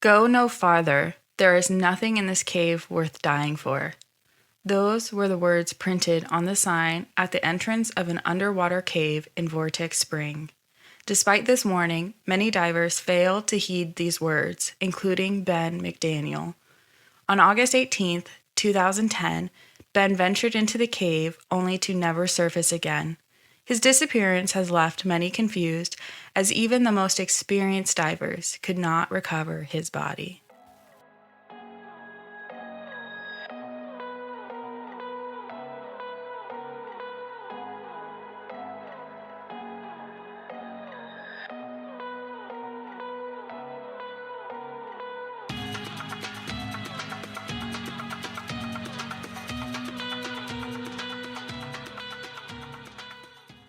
Go no farther. There is nothing in this cave worth dying for. Those were the words printed on the sign at the entrance of an underwater cave in Vortex Spring. Despite this warning, many divers failed to heed these words, including Ben McDaniel. On August 18, 2010, Ben ventured into the cave only to never surface again. His disappearance has left many confused, as even the most experienced divers could not recover his body.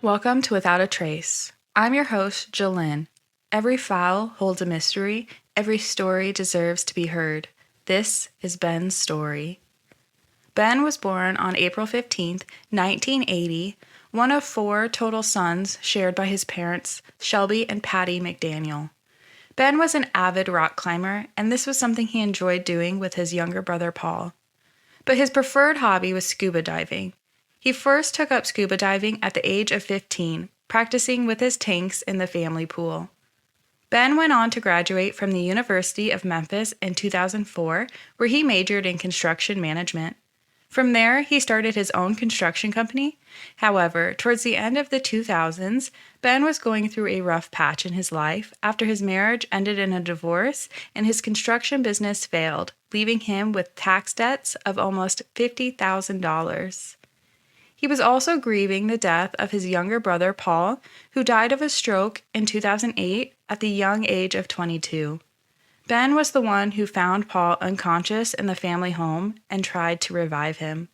Welcome to Without a Trace. I'm your host, Jolynn. Every file holds a mystery. Every story deserves to be heard. This is Ben's story. Ben was born on April 15, 1980, one of 4 total sons shared by his parents, Shelby and Patty McDaniel. Ben was an avid rock climber, and this was something he enjoyed doing with his younger brother, Paul. But his preferred hobby was scuba diving. He first took up scuba diving at the age of 15, practicing with his tanks in the family pool. Ben went on to graduate from the University of Memphis in 2004, where he majored in construction management. From there, he started his own construction company. However, towards the end of the 2000s, Ben was going through a rough patch in his life after his marriage ended in a divorce and his construction business failed, leaving him with tax debts of almost $50,000. He was also grieving the death of his younger brother, Paul, who died of a stroke in 2008 at the young age of 22. Ben was the one who found Paul unconscious in the family home and tried to revive him.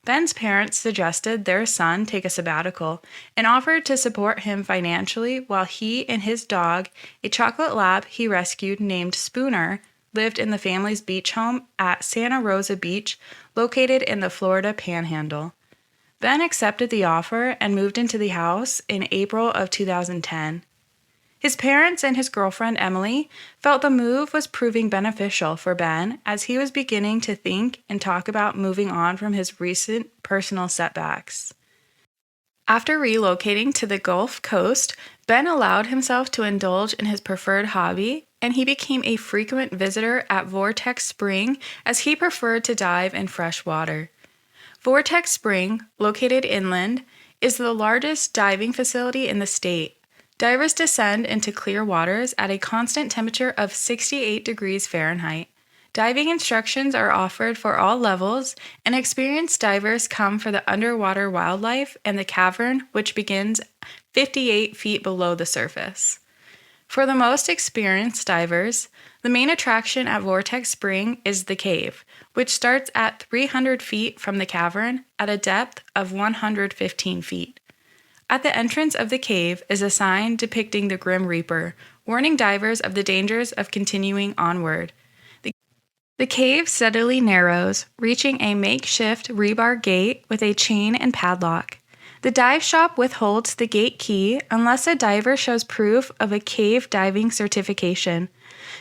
Ben's parents suggested their son take a sabbatical and offered to support him financially while he and his dog, a chocolate lab he rescued named Spooner, lived in the family's beach home at Santa Rosa Beach, located in the Florida Panhandle. Ben accepted the offer and moved into the house in April of 2010. His parents and his girlfriend, Emily, felt the move was proving beneficial for Ben as he was beginning to think and talk about moving on from his recent personal setbacks. After relocating to the Gulf Coast, Ben allowed himself to indulge in his preferred hobby, and he became a frequent visitor at Vortex Spring as he preferred to dive in fresh water. Vortex Spring, located inland, is the largest diving facility in the state. Divers descend into clear waters at a constant temperature of 68 degrees Fahrenheit. Diving instructions are offered for all levels, and experienced divers come for the underwater wildlife and the cavern, which begins 58 feet below the surface. For the most experienced divers, the main attraction at Vortex Spring is the cave, which starts at 300 feet from the cavern at a depth of 115 feet. At the entrance of the cave is a sign depicting the Grim Reaper, warning divers of the dangers of continuing onward. The cave steadily narrows, reaching a makeshift rebar gate with a chain and padlock. The dive shop withholds the gate key unless a diver shows proof of a cave diving certification.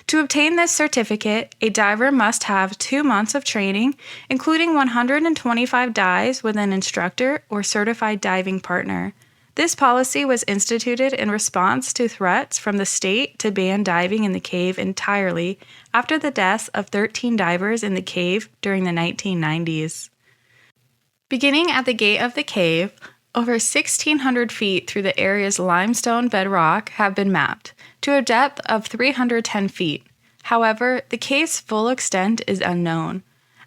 To obtain this certificate, a diver must have 2 months of training, including 125 dives with an instructor or certified diving partner. This policy was instituted in response to threats from the state to ban diving in the cave entirely after the deaths of 13 divers in the cave during the 1990s. Beginning at the gate of the cave, over 1,600 feet through the area's limestone bedrock have been mapped, to a depth of 310 feet. However, the cave's full extent is unknown.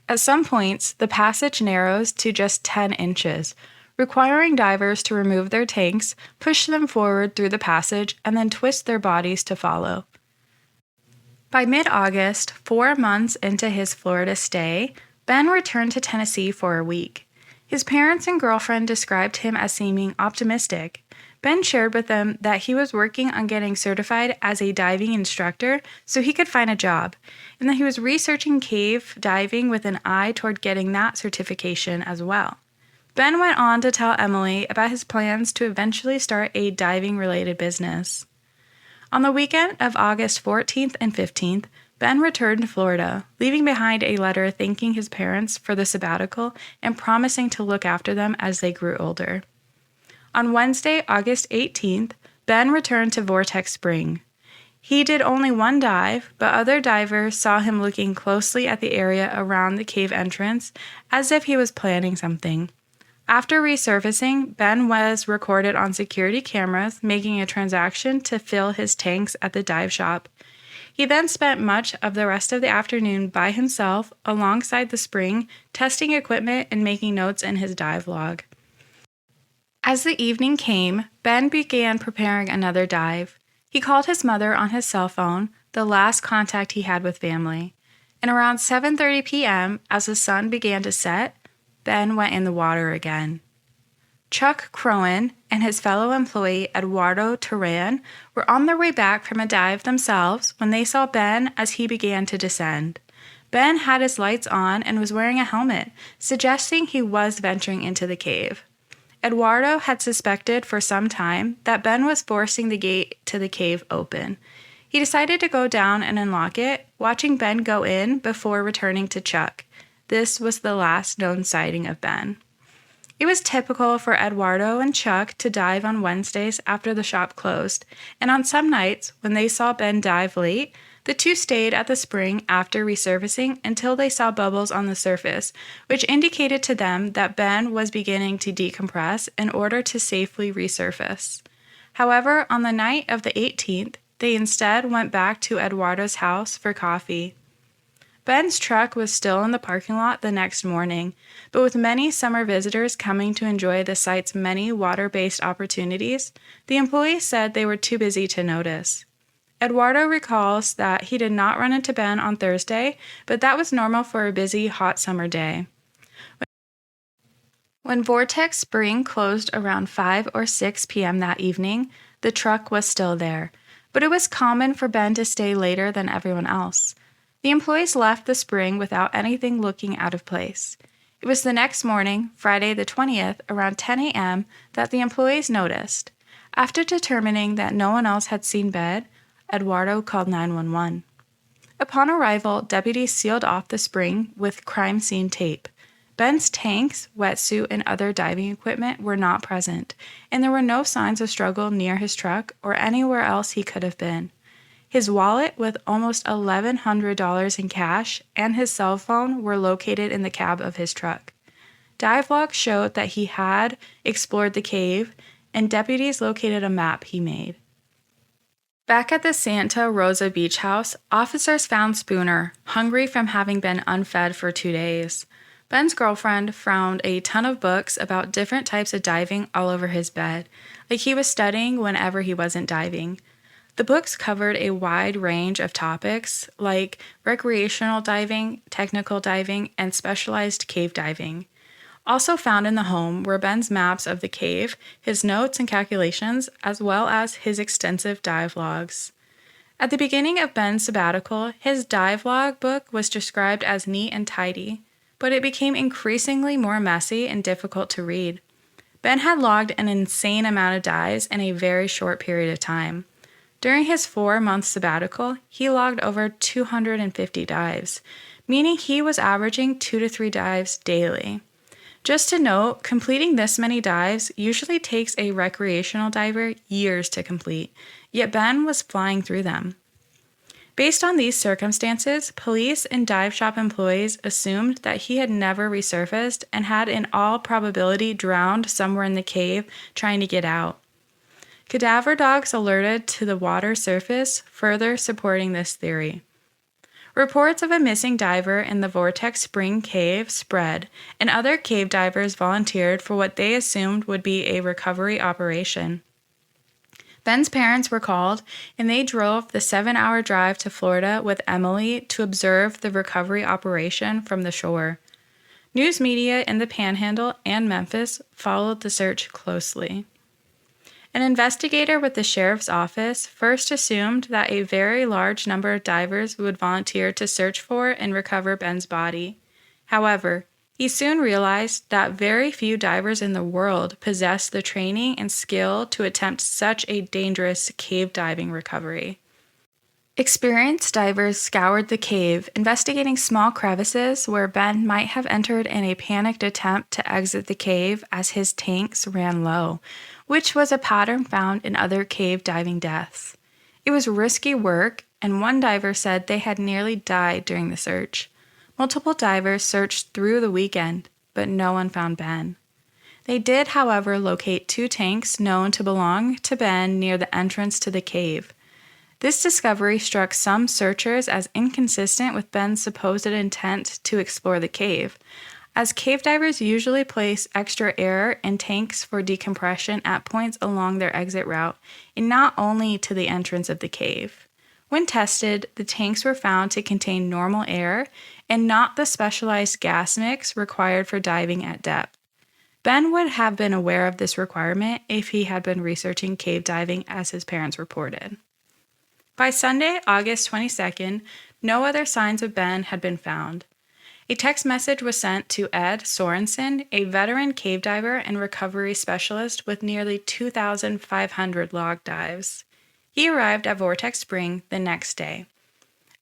At some points, the passage narrows to just 10 inches, requiring divers to remove their tanks, push them forward through the passage, and then twist their bodies to follow. By mid-August, 4 months into his Florida stay, Ben returned to Tennessee for a week. His parents and girlfriend described him as seeming optimistic. Ben shared with them that he was working on getting certified as a diving instructor so he could find a job, and that he was researching cave diving with an eye toward getting that certification as well. Ben went on to tell Emily about his plans to eventually start a diving-related business. On the weekend of August 14th and 15th, Ben returned to Florida, leaving behind a letter thanking his parents for the sabbatical and promising to look after them as they grew older. On Wednesday, August 18th, Ben returned to Vortex Spring. He did only one dive, but other divers saw him looking closely at the area around the cave entrance as if he was planning something. After resurfacing, Ben was recorded on security cameras making a transaction to fill his tanks at the dive shop. He then spent much of the rest of the afternoon by himself alongside the spring, testing equipment and making notes in his dive log. As the evening came, Ben began preparing another dive. He called his mother on his cell phone, the last contact he had with family. And around 7:30 p.m., as the sun began to set, Ben went in the water again. Chuck Crowan and his fellow employee Eduardo Turan were on their way back from a dive themselves when they saw Ben as he began to descend. Ben had his lights on and was wearing a helmet, suggesting he was venturing into the cave. Eduardo had suspected for some time that Ben was forcing the gate to the cave open. He decided to go down and unlock it, watching Ben go in before returning to Chuck. This was the last known sighting of Ben. It was typical for Eduardo and Chuck to dive on Wednesdays after the shop closed, and on some nights, when they saw Ben dive late, the two stayed at the spring after resurfacing until they saw bubbles on the surface, which indicated to them that Ben was beginning to decompress in order to safely resurface. However, on the night of the 18th, they instead went back to Eduardo's house for coffee. Ben's truck was still in the parking lot the next morning, but with many summer visitors coming to enjoy the site's many water-based opportunities, the employees said they were too busy to notice. Eduardo recalls that he did not run into Ben on Thursday, but that was normal for a busy, hot summer day. When Vortex Spring closed around 5 or 6 p.m. that evening, the truck was still there, but it was common for Ben to stay later than everyone else. The employees left the spring without anything looking out of place. It was the next morning, Friday the 20th, around 10 a.m., that the employees noticed. After determining that no one else had seen Ben, Eduardo called 911. Upon arrival, deputies sealed off the spring with crime scene tape. Ben's tanks, wetsuit, and other diving equipment were not present, and there were no signs of struggle near his truck or anywhere else he could have been. His wallet, with almost $1,100 in cash, and his cell phone were located in the cab of his truck. Dive logs showed that he had explored the cave, and deputies located a map he made. Back at the Santa Rosa Beach House, officers found Spooner, hungry from having been unfed for 2 days. Ben's girlfriend found a ton of books about different types of diving all over his bed, like he was studying whenever he wasn't diving. The books covered a wide range of topics like recreational diving, technical diving, and specialized cave diving. Also found in the home were Ben's maps of the cave, his notes and calculations, as well as his extensive dive logs. At the beginning of Ben's sabbatical, his dive log book was described as neat and tidy, but it became increasingly more messy and difficult to read. Ben had logged an insane amount of dives in a very short period of time. During his 4-month sabbatical, he logged over 250 dives, meaning he was averaging 2 to 3 dives daily. Just to note, completing this many dives usually takes a recreational diver years to complete, yet Ben was flying through them. Based on these circumstances, police and dive shop employees assumed that he had never resurfaced and had in all probability drowned somewhere in the cave trying to get out. Cadaver dogs alerted to the water surface, further supporting this theory. Reports of a missing diver in the Vortex Spring cave spread, and other cave divers volunteered for what they assumed would be a recovery operation. Ben's parents were called, and they drove the 7-hour drive to Florida with Emily to observe the recovery operation from the shore. News media in the Panhandle and Memphis followed the search closely. An investigator with the sheriff's office first assumed that a very large number of divers would volunteer to search for and recover Ben's body. However, He soon realized that very few divers in the world possessed the training and skill to attempt such a dangerous cave diving recovery. Experienced divers scoured the cave, investigating small crevices where Ben might have entered in a panicked attempt to exit the cave as his tanks ran low, which was a pattern found in other cave diving deaths. It was risky work, and one diver said they had nearly died during the search. Multiple divers searched through the weekend, but no one found Ben. They did, however, locate 2 tanks known to belong to Ben near the entrance to the cave. This discovery struck some searchers as inconsistent with Ben's supposed intent to explore the cave, as cave divers usually place extra air in tanks for decompression at points along their exit route, and not only to the entrance of the cave. When tested, the tanks were found to contain normal air and not the specialized gas mix required for diving at depth. Ben would have been aware of this requirement if he had been researching cave diving, as his parents reported. By Sunday, August 22nd, no other signs of Ben had been found. A text message was sent to Ed Sorensen, a veteran cave diver and recovery specialist with nearly 2,500 log dives. He arrived at Vortex Spring the next day.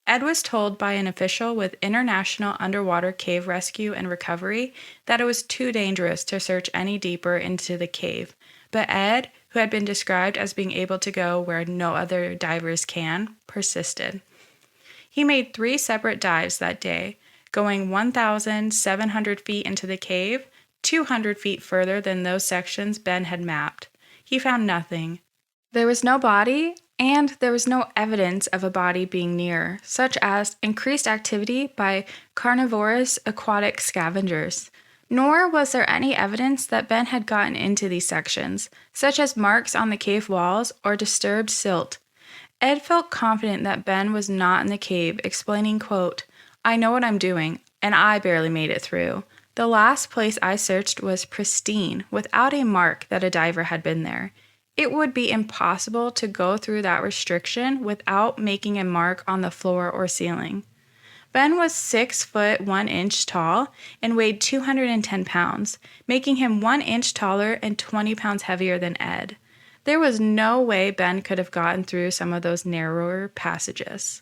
Ed was told by an official with International Underwater Cave Rescue and Recovery that it was too dangerous to search any deeper into the cave, but Ed, who had been described as being able to go where no other divers can, persisted. He made 3 separate dives that day, going 1,700 feet into the cave, 200 feet further than those sections Ben had mapped. He found nothing. There was no body, and there was no evidence of a body being near, such as increased activity by carnivorous aquatic scavengers. Nor was there any evidence that Ben had gotten into these sections, such as marks on the cave walls or disturbed silt. Ed felt confident that Ben was not in the cave, explaining, quote, "I know what I'm doing, and I barely made it through. The last place I searched was pristine, without a mark that a diver had been there. It would be impossible to go through that restriction without making a mark on the floor or ceiling." Ben was 6 foot 1 inch tall and weighed 210 pounds, making him 1 inch taller and 20 pounds heavier than Ed. There was no way Ben could have gotten through some of those narrower passages.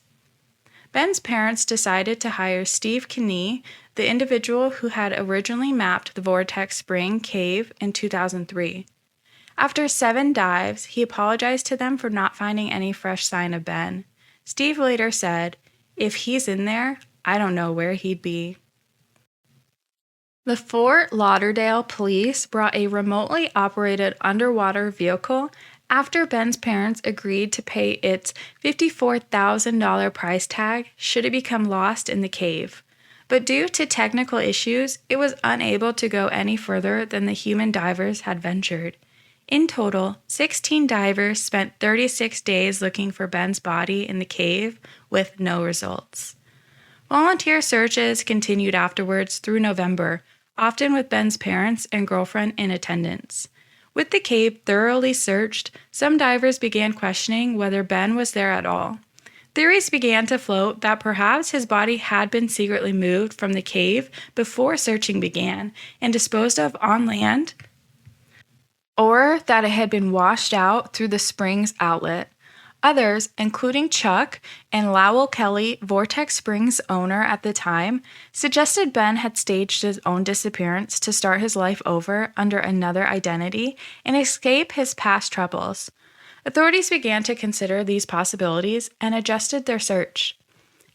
Ben's parents decided to hire Steve Kinney, the individual who had originally mapped the Vortex Spring cave in 2003. After 7 dives, he apologized to them for not finding any fresh sign of Ben. Steve later said, "If he's in there, I don't know where he'd be." The Fort Lauderdale police brought a remotely operated underwater vehicle after Ben's parents agreed to pay its $54,000 price tag should it become lost in the cave. But due to technical issues, it was unable to go any further than the human divers had ventured. In total, 16 divers spent 36 days looking for Ben's body in the cave with no results. Volunteer searches continued afterwards through November, often with Ben's parents and girlfriend in attendance. With the cave thoroughly searched, some divers began questioning whether Ben was there at all. Theories began to float that perhaps his body had been secretly moved from the cave before searching began and disposed of on land, or that it had been washed out through the spring's outlet. Others, including Chuck and Lowell Kelly, Vortex Spring's owner at the time, suggested Ben had staged his own disappearance to start his life over under another identity and escape his past troubles. Authorities began to consider these possibilities and adjusted their search.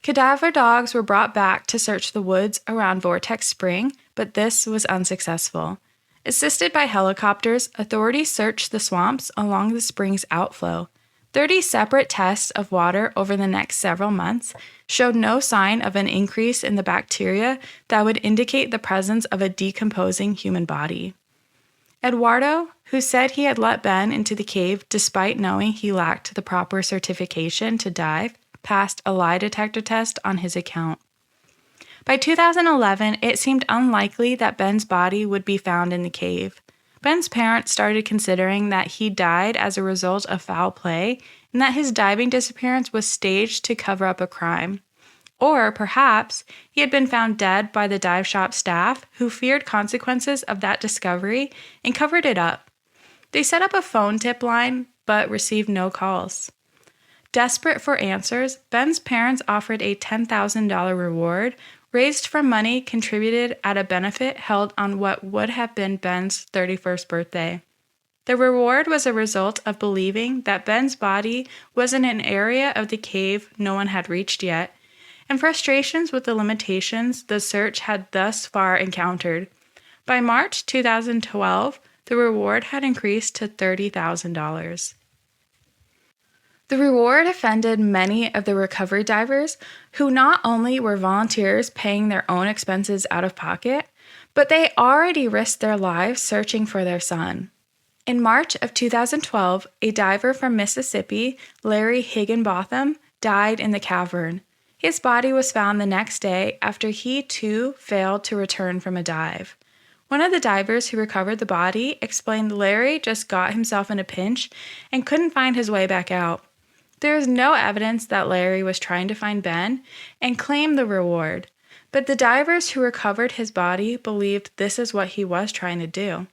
Cadaver dogs were brought back to search the woods around Vortex Spring, but this was unsuccessful. Assisted by helicopters, authorities searched the swamps along the spring's outflow. 30 separate tests of water over the next several months showed no sign of an increase in the bacteria that would indicate the presence of a decomposing human body. Eduardo, who said he had let Ben into the cave despite knowing he lacked the proper certification to dive, passed a lie detector test on his account. By 2011, it seemed unlikely that Ben's body would be found in the cave. Ben's parents started considering that he died as a result of foul play and that his diving disappearance was staged to cover up a crime. Or perhaps he had been found dead by the dive shop staff who feared consequences of that discovery and covered it up. They set up a phone tip line but received no calls. Desperate for answers, Ben's parents offered a $10,000 reward raised from money contributed at a benefit held on what would have been Ben's 31st birthday. The reward was a result of believing that Ben's body was in an area of the cave no one had reached yet, and frustrations with the limitations the search had thus far encountered. By March 2012, the reward had increased to $30,000. The reward offended many of the recovery divers who not only were volunteers paying their own expenses out of pocket, but they already risked their lives searching for their son. In March of 2012, a diver from Mississippi, Larry Higginbotham, died in the cavern. His body was found the next day after he too failed to return from a dive. One of the divers who recovered the body explained Larry just got himself in a pinch and couldn't find his way back out. There is no evidence that Larry was trying to find Ben and claimed the reward, but the divers who recovered his body believed this is what he was trying to do.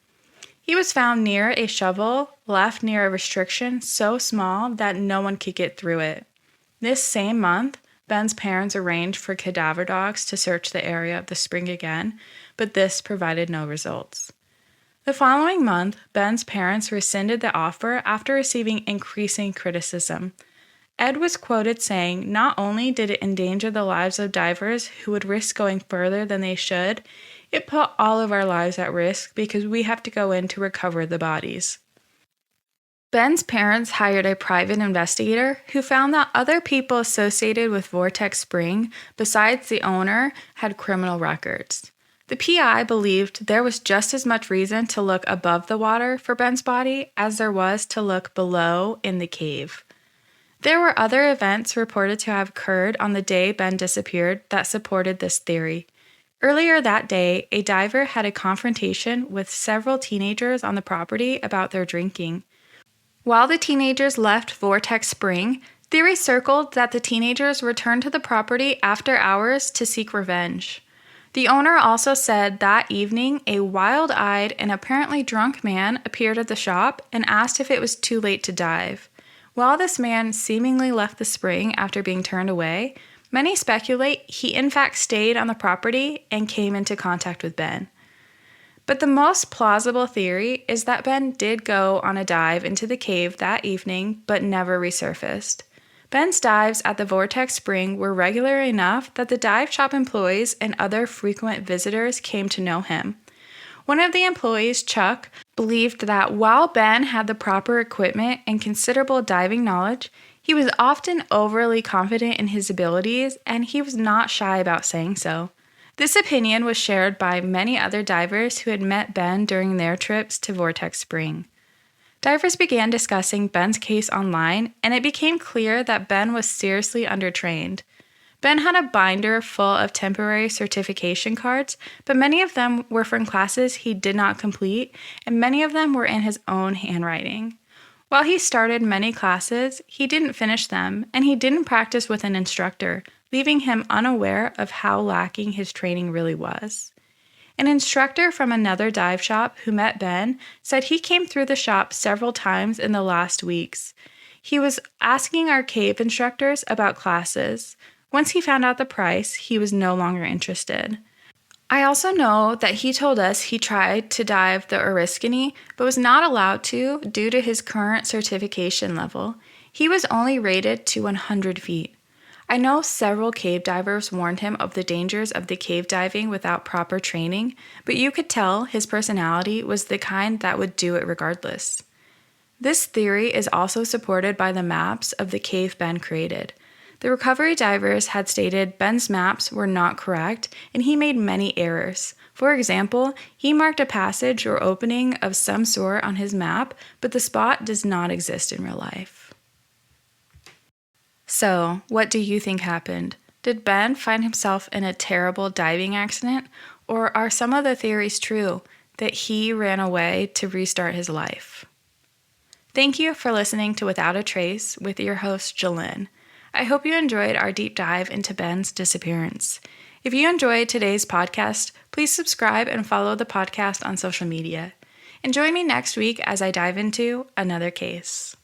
He was found near a shovel, left near a restriction so small that no one could get through it. This same month, Ben's parents arranged for cadaver dogs to search the area of the spring again, but this provided no results. The following month, Ben's parents rescinded the offer after receiving increasing criticism. Ed was quoted saying, "Not only did it endanger the lives of divers who would risk going further than they should, it put all of our lives at risk because we have to go in to recover the bodies." Ben's parents hired a private investigator who found that other people associated with Vortex Spring, besides the owner, had criminal records. The PI believed there was just as much reason to look above the water for Ben's body as there was to look below in the cave. There were other events reported to have occurred on the day Ben disappeared that supported this theory. Earlier that day, a diver had a confrontation with several teenagers on the property about their drinking. While the teenagers left Vortex Spring, theory circled that the teenagers returned to the property after hours to seek revenge. The owner also said that evening a wild-eyed and apparently drunk man appeared at the shop and asked if it was too late to dive. While this man seemingly left the spring after being turned away, many speculate he in fact stayed on the property and came into contact with Ben. But the most plausible theory is that Ben did go on a dive into the cave that evening but never resurfaced. Ben's dives at the Vortex Spring were regular enough that the dive shop employees and other frequent visitors came to know him. One of the employees, Chuck, believed that while Ben had the proper equipment and considerable diving knowledge, he was often overly confident in his abilities, and he was not shy about saying so. This opinion was shared by many other divers who had met Ben during their trips to Vortex Spring. Divers began discussing Ben's case online, and it became clear that Ben was seriously undertrained. Ben had a binder full of temporary certification cards, but many of them were from classes he did not complete, and many of them were in his own handwriting. While he started many classes, he didn't finish them, and he didn't practice with an instructor, leaving him unaware of how lacking his training really was. An instructor from another dive shop who met Ben said he came through the shop several times in the last weeks. He was asking our cave instructors about classes. Once he found out the price, he was no longer interested. I also know that he told us he tried to dive the Oriskany, but was not allowed to due to his current certification level. He was only rated to 100 feet. I know several cave divers warned him of the dangers of the cave diving without proper training, but you could tell his personality was the kind that would do it regardless. This theory is also supported by the maps of the cave Ben created. The recovery divers had stated Ben's maps were not correct, and he made many errors. For example, he marked a passage or opening of some sort on his map, but the spot does not exist in real life. So, what do you think happened? Did Ben find himself in a terrible diving accident, or are some of the theories true, that he ran away to restart his life? Thank you for listening to Without a Trace with your host, Jalyn. I hope you enjoyed our deep dive into Ben's disappearance. If you enjoyed today's podcast, please subscribe and follow the podcast on social media. And join me next week as I dive into another case.